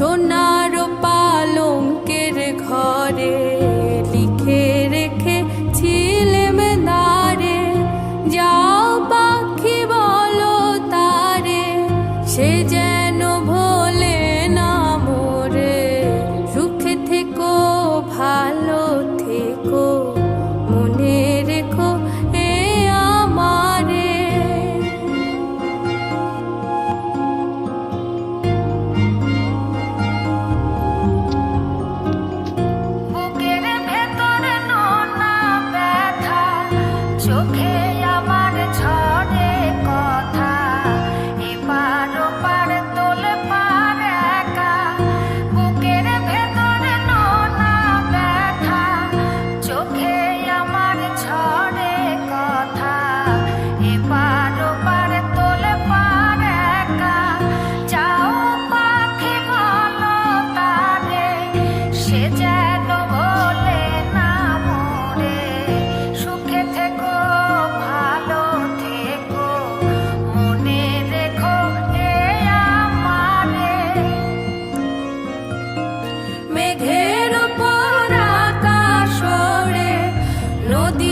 সোনার পালঙ্কের ঘরে লিখে রেখেছিলেম নারে, যাও পাখি বলো তারে, সে যেন ভোলে না মোরে। সুখে থেকো ভালো থেকো, মনে রেখো এ আমারে। বুকের ভেতরে নোনা ব্যথা, চোখে আমার ঝরে কথা, এপার ওপার তোলে পার একা। বুকের ভেতরে নোনা ব্যথা, চোখে আমার ঝরে কথা, এপার ওপার তোলে পার একা। যাও পাখি বলো তারে, সে যেন ভোলে না মোরে। সুখে থেকো ভালো থেকো, মনে রেখো এ আমারে। মেঘের উপর আকাশ ওড়ে, নদী